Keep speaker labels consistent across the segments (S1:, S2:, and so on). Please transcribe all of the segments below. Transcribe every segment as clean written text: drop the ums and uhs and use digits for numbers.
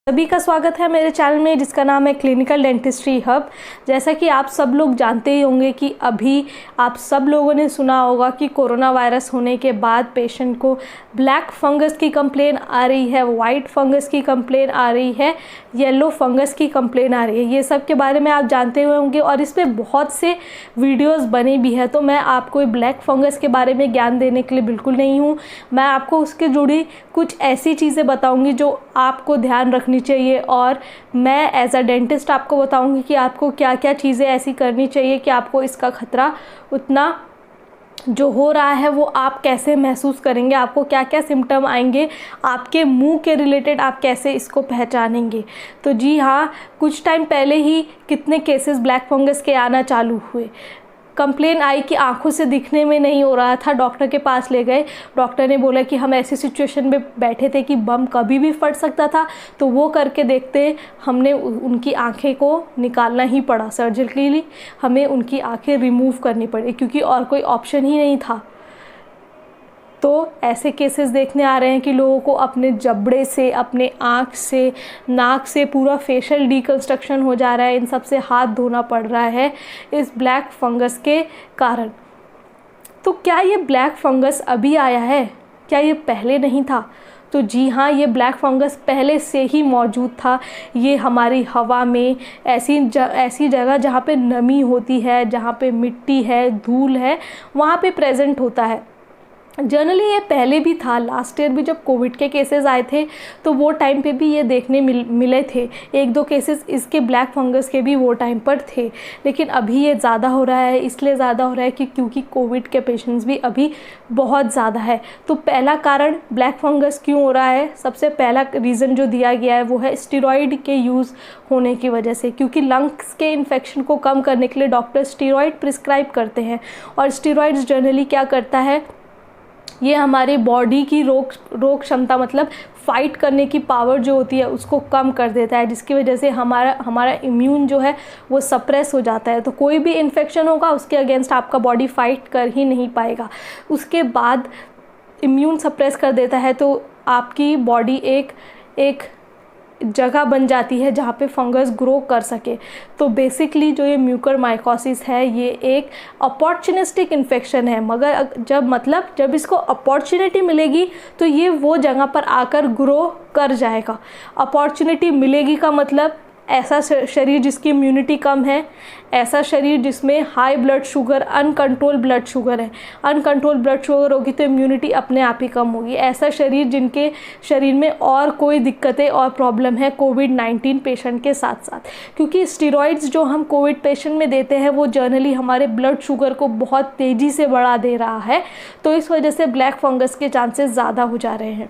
S1: सभी का स्वागत है मेरे चैनल में जिसका नाम है क्लिनिकल डेंटिस्ट्री हब। जैसा कि आप सब लोग जानते ही होंगे कि अभी आप सब लोगों ने सुना होगा कि कोरोना वायरस होने के बाद पेशेंट को ब्लैक फंगस की कंप्लेन आ रही है, वाइट फंगस की कंप्लेन आ रही है, येलो फंगस की कंप्लेन आ रही है। ये सब के बारे में आप जानते हुए होंगे और इस पर बहुत से वीडियोस बने भी है। तो मैं आपको ब्लैक फंगस के बारे में ज्ञान देने के लिए बिल्कुल नहीं हूँ। मैं आपको उसके जुड़ी कुछ ऐसी चीज़ें बताऊँगी जो आपको ध्यान रखनी चाहिए और मैं एज अ डेंटिस्ट आपको बताऊंगी कि आपको क्या क्या चीज़ें ऐसी करनी चाहिए कि आपको इसका खतरा उतना जो हो रहा है वो आप कैसे महसूस करेंगे, आपको क्या क्या सिम्टम आएंगे, आपके मुंह के रिलेटेड आप कैसे इसको पहचानेंगे। तो जी हाँ, कुछ टाइम पहले ही कितने केसेस ब्लैक फंगस के आना चालू हुए। कंप्लेन आई कि आंखों से दिखने में नहीं हो रहा था, डॉक्टर के पास ले गए। डॉक्टर ने बोला कि हम ऐसी सिचुएशन में बैठे थे कि बम कभी भी फट सकता था, तो वो करके देखते हमने उनकी आंखें को निकालना ही पड़ा। सर्जिकली हमें उनकी आंखें रिमूव करनी पड़ी क्योंकि और कोई ऑप्शन ही नहीं था। तो ऐसे केसेस देखने आ रहे हैं कि लोगों को अपने जबड़े से, अपने आँख से, नाक से पूरा फेशियल डिकंस्ट्रक्शन हो जा रहा है। इन सब से हाथ धोना पड़ रहा है इस ब्लैक फंगस के कारण। तो क्या ये ब्लैक फंगस अभी आया है? क्या ये पहले नहीं था? तो जी हाँ, ये ब्लैक फंगस पहले से ही मौजूद था। ये हमारी हवा में ऐसी जगह जहाँ पे नमी होती है, जहाँ पे मिट्टी है, धूल है, वहाँ पे प्रेजेंट होता है। जनरली ये पहले भी था। लास्ट ईयर भी जब कोविड के केसेस आए थे तो वो टाइम पे भी ये देखने मिले थे। एक दो केसेस इसके ब्लैक फंगस के भी वो टाइम पर थे, लेकिन अभी ये ज़्यादा हो रहा है। इसलिए ज़्यादा हो रहा है कि क्योंकि कोविड के पेशेंट्स भी अभी बहुत ज़्यादा है। तो पहला कारण ब्लैक फंगस क्यों हो रहा है, सबसे पहला रीज़न जो दिया गया है वो है स्टेरॉइड के यूज़ होने की वजह से। क्योंकि लंग्स के इन्फेक्शन को कम करने के लिए डॉक्टर स्टेरॉइड प्रिस्क्राइब करते हैं और स्टेरॉइड्स जनरली क्या करता है, ये हमारे बॉडी की रोग क्षमता, मतलब फ़ाइट करने की पावर जो होती है उसको कम कर देता है, जिसकी वजह से हमारा इम्यून जो है वो सप्रेस हो जाता है। तो कोई भी इन्फेक्शन होगा उसके अगेंस्ट आपका बॉडी फाइट कर ही नहीं पाएगा। उसके बाद इम्यून सप्रेस कर देता है तो आपकी बॉडी एक जगह बन जाती है जहाँ पे फंगस ग्रो कर सके। तो बेसिकली जो ये म्यूकरमाइकोसिस है ये एक अपॉर्चुनिस्टिक इन्फेक्शन है, मगर जब इसको अपॉर्चुनिटी मिलेगी तो ये वो जगह पर आकर ग्रो कर जाएगा। अपॉर्चुनिटी मिलेगी का मतलब ऐसा शरीर जिसकी इम्यूनिटी कम है, ऐसा शरीर जिसमें high blood sugar, uncontrol blood sugar है। अनकंट्रोल ब्लड शुगर होगी तो इम्यूनिटी अपने आप ही कम होगी। ऐसा शरीर जिनके शरीर में और कोई दिक्कतें और प्रॉब्लम है कोविड-19 पेशेंट के साथ साथ। क्योंकि स्टेरॉइड्स जो हम कोविड पेशेंट में देते हैं वो जनरली हमारे ब्लड शुगर को बहुत तेज़ी से बढ़ा दे रहा है, तो इस वजह से ब्लैक फंगस के चांसेस ज़्यादा हो जा रहे हैं।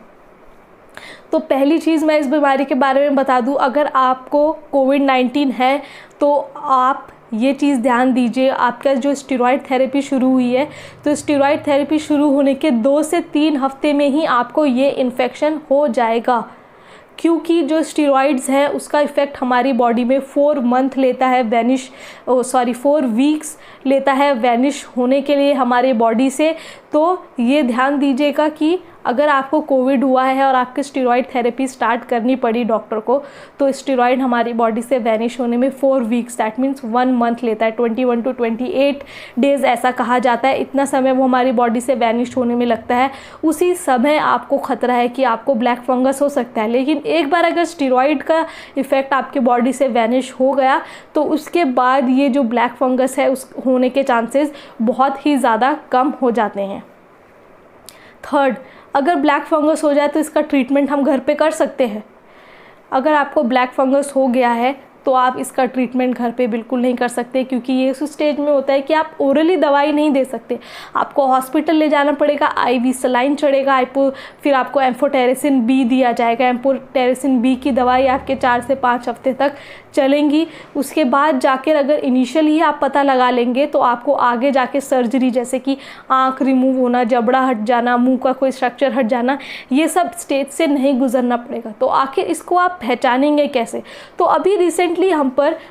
S1: तो पहली चीज़ मैं इस बीमारी के बारे में बता दूं, अगर आपको कोविड-19 है तो आप ये चीज़ ध्यान दीजिए, आपका जो स्टेरॉइड थेरेपी शुरू हुई है तो स्टेरॉइड थेरेपी शुरू होने के 2 से 3 हफ्ते में ही आपको ये इन्फेक्शन हो जाएगा। क्योंकि जो स्टेरॉइड्स है उसका इफ़ेक्ट हमारी बॉडी में 4 वीक्स लेता है वैनिश होने के लिए हमारे बॉडी से। तो ये ध्यान दीजिएगा कि अगर आपको कोविड हुआ है और आपकी स्टेरॉइड थेरेपी स्टार्ट करनी पड़ी डॉक्टर को, तो स्टेरॉइड हमारी बॉडी से वैनिश होने में 4 वीक्स, दैट मीन्स 1 मंथ लेता है। 21 to 28 डेज़ ऐसा कहा जाता है, इतना समय वो हमारी बॉडी से वैनिश होने में लगता है। उसी समय आपको खतरा है कि आपको ब्लैक फंगस हो सकता है। लेकिन एक बार अगर स्टेरॉइड का इफ़ेक्ट आपके बॉडी से वैनिश हो गया तो उसके बाद ये जो ब्लैक फंगस है उस होने के चांसेस बहुत ही ज़्यादा कम हो जाते हैं। थर्ड, अगर ब्लैक फंगस हो जाए तो इसका ट्रीटमेंट हम घर पे कर सकते हैं। अगर आपको ब्लैक फंगस हो गया है तो आप इसका ट्रीटमेंट घर पे बिल्कुल नहीं कर सकते, क्योंकि ये उस स्टेज में होता है कि आप ओरली दवाई नहीं दे सकते, आपको हॉस्पिटल ले जाना पड़ेगा, आईवी सलाइन चढ़ेगा, फिर आपको एम्फोटेरिसिन बी दिया जाएगा। एम्फोटेरिसिन बी की दवाई आपके 4 से 5 हफ्ते तक चलेंगी। उसके बाद जाकर अगर इनिशियल ही आप पता लगा लेंगे तो आपको आगे जाके सर्जरी, जैसे कि आँख रिमूव होना, जबड़ा हट जाना, मुंह का कोई स्ट्रक्चर हट जाना, ये सब स्टेज से नहीं गुजरना पड़ेगा। तो आखिर इसको आप पहचानेंगे कैसे? तो अभी रिसेंटली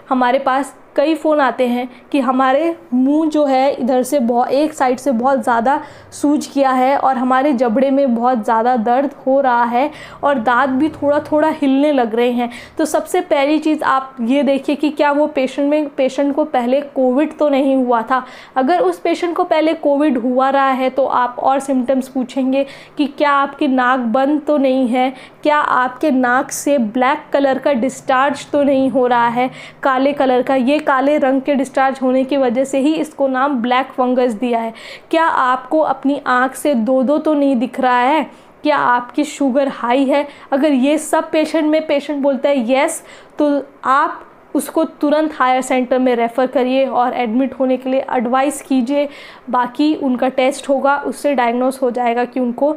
S1: हमारे पास कई फ़ोन आते हैं कि हमारे मुंह जो है इधर से एक साइड से बहुत ज़्यादा सूज किया है और हमारे जबड़े में बहुत ज़्यादा दर्द हो रहा है और दांत भी थोड़ा थोड़ा हिलने लग रहे हैं। तो सबसे पहली चीज़ आप ये देखिए कि क्या वो पेशेंट को पहले कोविड तो नहीं हुआ था। अगर उस पेशेंट को पहले कोविड हुआ रहा है तो आप और सिम्टम्स पूछेंगे कि क्या आपकी नाक बंद तो नहीं है, क्या आपके नाक से ब्लैक कलर का डिस्चार्ज तो नहीं हो रहा है, काले कलर का। ये काले रंग के डिस्चार्ज होने की वजह से ही इसको नाम ब्लैक फंगस दिया है। क्या आपको अपनी आँख से दो तो नहीं दिख रहा है, क्या आपकी शुगर हाई है। अगर ये सब पेशेंट बोलता है येस, तो आप उसको तुरंत हायर सेंटर में रेफ़र करिए और एडमिट होने के लिए एडवाइस कीजिए। बाकी उनका टेस्ट होगा, उससे डायग्नोस हो जाएगा कि उनको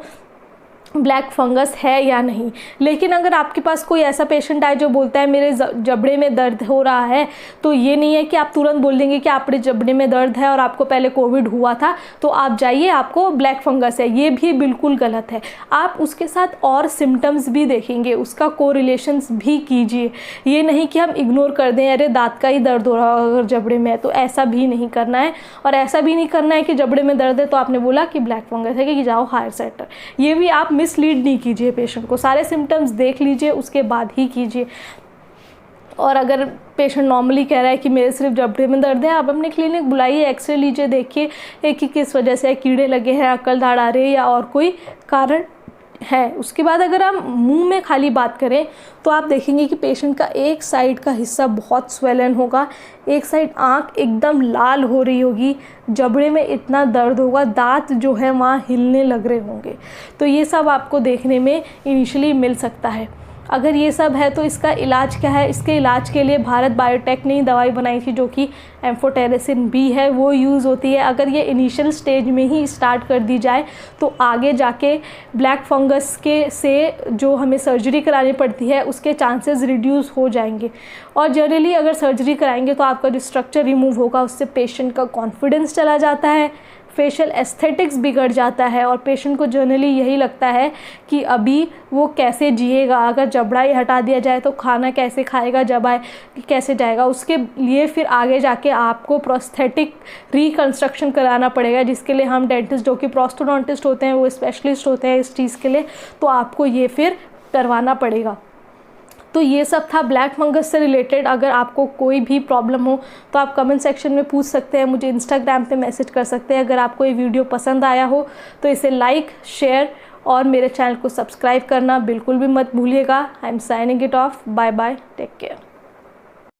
S1: ब्लैक फंगस है या नहीं। लेकिन अगर आपके पास कोई ऐसा पेशेंट आए जो बोलता है मेरे जबड़े में दर्द हो रहा है, तो ये नहीं है कि आप तुरंत बोल देंगे कि आपके जबड़े में दर्द है और आपको पहले कोविड हुआ था तो आप जाइए आपको ब्लैक फंगस है। ये भी बिल्कुल गलत है। आप उसके साथ और सिम्टम्स भी देखेंगे, उसका कोरिलेशंस भी कीजिए। ये नहीं कि हम इग्नोर कर दें, अरे दांत का ही दर्द हो रहा है अगर जबड़े में है, तो ऐसा भी नहीं करना है। और ऐसा भी नहीं करना है कि जबड़े में दर्द है तो आपने बोला कि ब्लैक फंगस है कि जाओ हायर सेंटर। ये भी आप मिसलीड नहीं कीजिए पेशेंट को। सारे सिम्टम्स देख लीजिए, उसके बाद ही कीजिए। और अगर पेशेंट नॉर्मली कह रहा है कि मेरे सिर्फ जबड़े में दर्द है, आप अपने क्लिनिक बुलाइए, एक्सरे लीजिए, देखिए कि किस वजह से कीड़े लगे हैं, अकल दाढ़ आ रही है या और कोई कारण है। उसके बाद अगर हम मुंह में खाली बात करें तो आप देखेंगे कि पेशेंट का एक साइड का हिस्सा बहुत स्वेलन होगा, एक साइड आँख एकदम लाल हो रही होगी, जबड़े में इतना दर्द होगा, दांत जो है वहाँ हिलने लग रहे होंगे। तो ये सब आपको देखने में इनिशियली मिल सकता है। अगर ये सब है तो इसका इलाज क्या है? इसके इलाज के लिए भारत बायोटेक ने दवाई बनाई थी जो कि एम्फोटेरेसिन बी है, वो यूज़ होती है। अगर ये इनिशियल स्टेज में ही स्टार्ट कर दी जाए तो आगे जाके ब्लैक फंगस से जो हमें सर्जरी करानी पड़ती है उसके चांसेस रिड्यूस हो जाएंगे। और जनरली अगर सर्जरी कराएंगे तो आपका जो स्ट्रक्चर रिमूव होगा उससे पेशेंट का कॉन्फिडेंस चला जाता है, फेशियल एस्थेटिक्स बिगड़ जाता है और पेशेंट को जनरली यही लगता है कि अभी वो कैसे जिएगा। अगर जबड़ा ही हटा दिया जाए तो खाना कैसे खाएगा, जबाए कैसे जाएगा। उसके लिए फिर आगे जाके आपको प्रोस्थेटिक रिकन्स्ट्रक्शन कराना पड़ेगा, जिसके लिए हम डेंटिस्ट जो कि प्रोस्टोडोंटिस्ट होते हैं वो स्पेशलिस्ट होते हैं इस चीज़ के लिए, तो आपको ये फिर करवाना पड़ेगा। तो ये सब था ब्लैक फंगस से रिलेटेड। अगर आपको कोई भी प्रॉब्लम हो तो आप कमेंट सेक्शन में पूछ सकते हैं, मुझे इंस्टाग्राम पे मैसेज कर सकते हैं। अगर आपको ये वीडियो पसंद आया हो तो इसे लाइक, शेयर और मेरे चैनल को सब्सक्राइब करना बिल्कुल भी मत भूलिएगा। I am signing it off. Bye bye, take care.